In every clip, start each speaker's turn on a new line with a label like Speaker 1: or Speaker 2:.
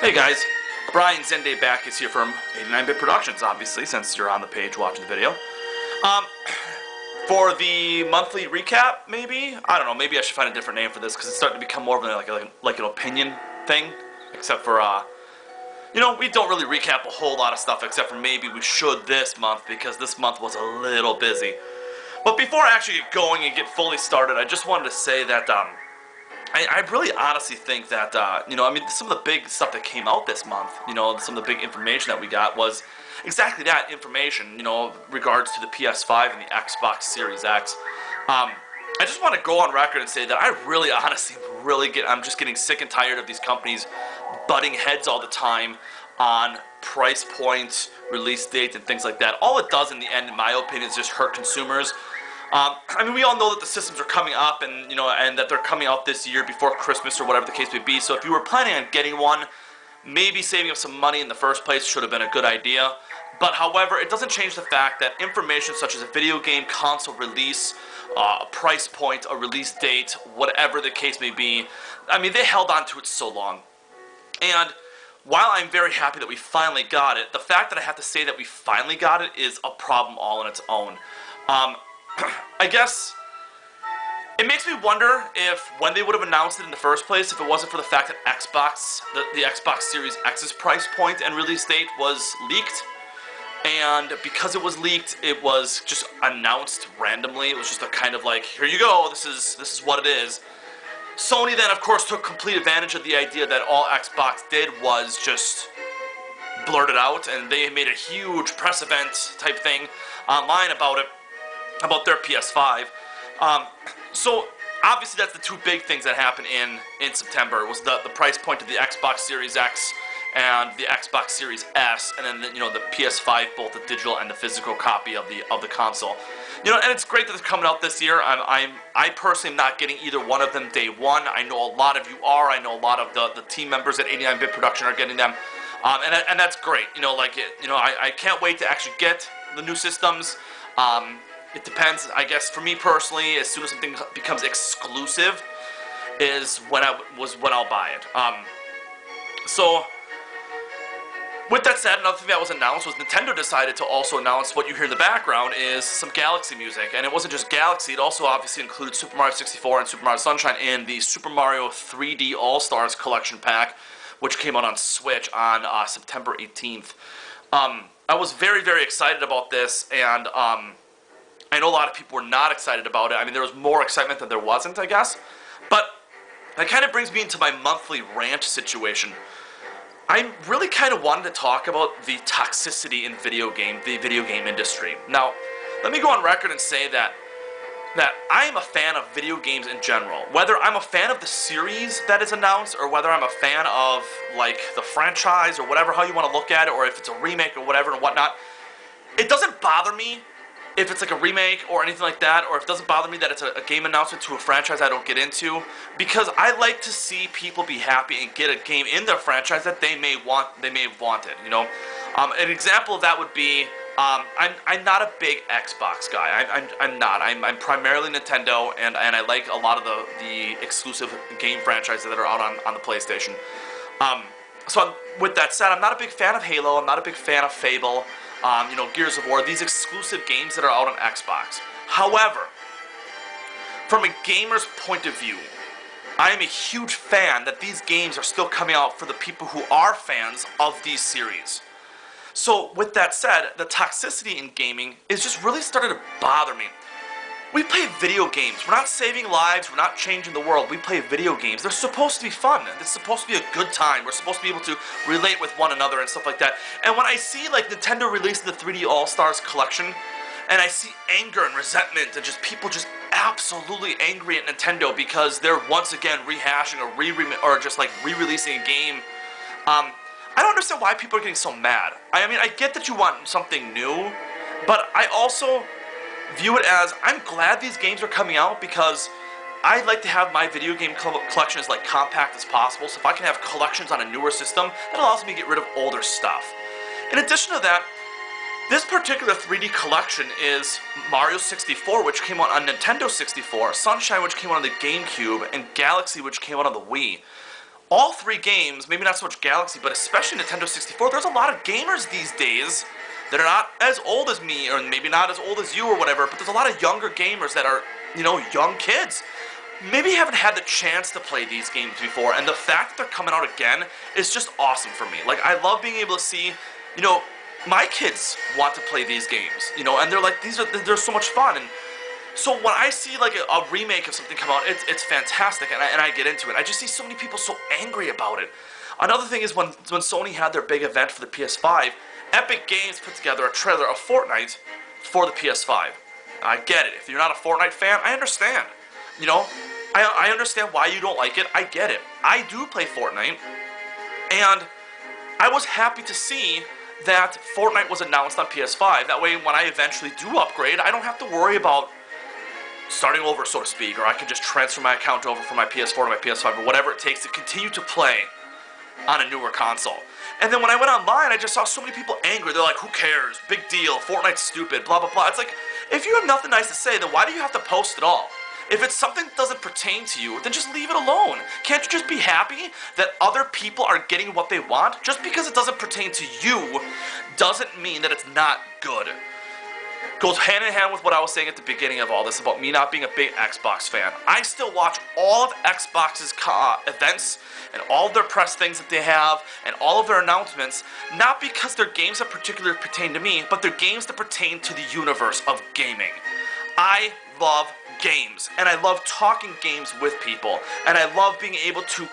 Speaker 1: Hey guys, Brian Zende back is here from 89-Bit Productions, obviously, since you're on the page watching the video. For the monthly recap, maybe? I don't know, maybe I should find a different name for this, because it's starting to become more of like an opinion thing, except for, you know, we don't really recap a whole lot of stuff, except for maybe we should this month, because this month was a little busy. But before I actually get going and get fully started, I just wanted to say that, I really honestly think that, you know, I mean, some of the big stuff that came out this month, you know, some of the big information that we got was exactly that information, you know, regards to the PS5 and the Xbox Series X. I just want to go on record and say that I really, honestly, I'm just getting sick and tired of these companies butting heads all the time on price points, release dates, and things like that. All it does in the end, in my opinion, is just hurt consumers. I mean, we all know that the systems are coming up, and you know, and that they're coming out this year before Christmas or whatever the case may be. So if you were planning on getting one, maybe saving up some money in the first place should have been a good idea. But however, it doesn't change the fact that information such as a video game console release, a price point, a release date, whatever the case may be, I mean, they held on to it so long. And while I'm very happy that we finally got it, the fact that I have to say that we finally got it is a problem all on its own. I guess it makes me wonder if when they would have announced it in the first place, if it wasn't for the fact that the Xbox Series X's price point and release date was leaked, and because it was leaked, it was just announced randomly. It was just a kind of like, here you go, this is what it is. Sony then, of course, took complete advantage of the idea that all Xbox did was just blurt it out, and they made a huge press event type thing online about it. About their PS5. So obviously that's the two big things that happened in September. It was the price point of the Xbox Series X and the Xbox Series S, and then you know, the PS5, both the digital and the physical copy of the console. You know, and it's great that it's coming out this year. I personally am not getting either one of them day one. I know a lot of you are. I know a lot of the team members at 89-Bit Production are getting them, and that's great. You know, like you know, I can't wait to actually get the new systems. It depends, I guess, for me personally, as soon as something becomes exclusive is when I'll buy it. So, with that said, another thing that was announced was Nintendo decided to also announce what you hear in the background is some Galaxy music. And it wasn't just Galaxy, it also obviously included Super Mario 64 and Super Mario Sunshine in the Super Mario 3D All-Stars Collection Pack, which came out on Switch on September 18th. I was very, very excited about this, and I know a lot of people were not excited about it. I mean, there was more excitement than there wasn't, I guess. But that kind of brings me into my monthly rant situation. I really kind of wanted to talk about the toxicity in the video game industry. Now, let me go on record and say that I am a fan of video games in general. Whether I'm a fan of the series that is announced, or whether I'm a fan of, like, the franchise, or whatever, how you want to look at it, or if it's a remake or whatever and whatnot, it doesn't bother me if it's like a remake or anything like that, or if it doesn't bother me that it's a game announcement to a franchise I don't get into, because I like to see people be happy and get a game in their franchise that they may have wanted, you know. An example of that would be, I'm not a big Xbox guy. I'm not. I'm primarily Nintendo, and I like a lot of the exclusive game franchises that are out on the PlayStation. So with that said, I'm not a big fan of Halo. I'm not a big fan of Fable. You know, Gears of War, these exclusive games that are out on Xbox. However, from a gamer's point of view, I am a huge fan that these games are still coming out for the people who are fans of these series. So, with that said, the toxicity in gaming is just really starting to bother me. We play video games. We're not saving lives. We're not changing the world. We play video games. They're supposed to be fun. It's supposed to be a good time. We're supposed to be able to relate with one another and stuff like that. And when I see, like, Nintendo releasing the 3D All-Stars collection, and I see anger and resentment and just people just absolutely angry at Nintendo because they're once again rehashing or just like re-releasing a game, I don't understand why people are getting so mad. I mean, I get that you want something new, but I also view it as, I'm glad these games are coming out because I like to have my video game collection as like compact as possible, so if I can have collections on a newer system, that allows me to get rid of older stuff. In addition to that, this particular 3D collection is Mario 64, which came out on Nintendo 64, Sunshine, which came out on the GameCube, and Galaxy, which came out on the Wii. all three games, maybe not so much Galaxy, but especially Nintendo 64, there's a lot of gamers these days that are not as old as me, or maybe not as old as you or whatever, but there's a lot of younger gamers that are, young kids. Maybe haven't had the chance to play these games before, and the fact that they're coming out again is just awesome for me. Like, I love being able to see, my kids want to play these games, and they're like, they're so much fun, and so when I see like a remake of something come out, it's fantastic, and I get into it. I just see so many people so angry about it. Another thing is when Sony had their big event for the PS5, Epic Games put together a trailer of Fortnite for the PS5. I get it. If you're not a Fortnite fan, I understand. I understand why you don't like it. I get it. I do play Fortnite, and I was happy to see that Fortnite was announced on PS5. That way, when I eventually do upgrade, I don't have to worry about starting over, so to speak, or I can just transfer my account over from my PS4 to my PS5, or whatever it takes to continue to play on a newer console. And then when I went online, I just saw so many people angry. They're like, who cares? Big deal. Fortnite's stupid. Blah, blah, blah. It's like, if you have nothing nice to say, then why do you have to post at all? If it's something that doesn't pertain to you, then just leave it alone. Can't you just be happy that other people are getting what they want? Just because it doesn't pertain to you doesn't mean that it's not good. Goes hand in hand with what I was saying at the beginning of all this about me not being a big Xbox fan. I still watch all of Xbox's events and all of their press things that they have and all of their announcements, not because they're games that particularly pertain to me, but they're games that pertain to the universe of gaming. I love games, and I love talking games with people, and I love being able to,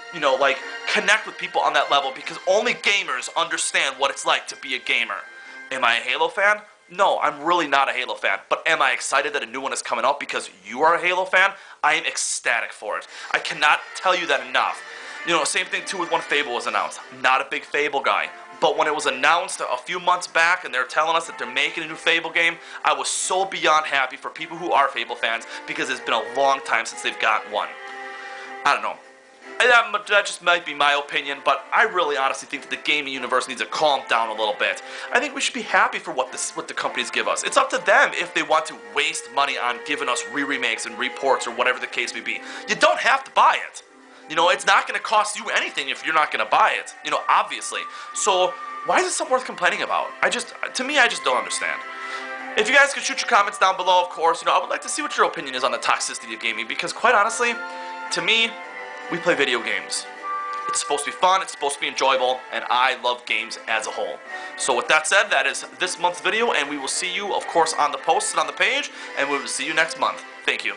Speaker 1: connect with people on that level, because only gamers understand what it's like to be a gamer. Am I a Halo fan? No, I'm really not a Halo fan, but am I excited that a new one is coming out because you are a Halo fan? I am ecstatic for it. I cannot tell you that enough. Same thing too with when Fable was announced. Not a big Fable guy, but when it was announced a few months back and they're telling us that they're making a new Fable game, I was so beyond happy for people who are Fable fans, because it's been a long time since they've got one. I don't know. That just might be my opinion, but I really honestly think that the gaming universe needs to calm down a little bit. I think we should be happy for what the companies give us. It's up to them if they want to waste money on giving us remakes and reports or whatever the case may be. You don't have to buy it. It's not going to cost you anything if you're not going to buy it, obviously. So why is it something worth complaining about? To me, I just don't understand. If you guys could shoot your comments down below, of course, I would like to see what your opinion is on the toxicity of gaming, because quite honestly, to me, we play video games. It's supposed to be fun, it's supposed to be enjoyable, and I love games as a whole. So with that said, that is this month's video, and we will see you, of course, on the posts and on the page, and we will see you next month. Thank you.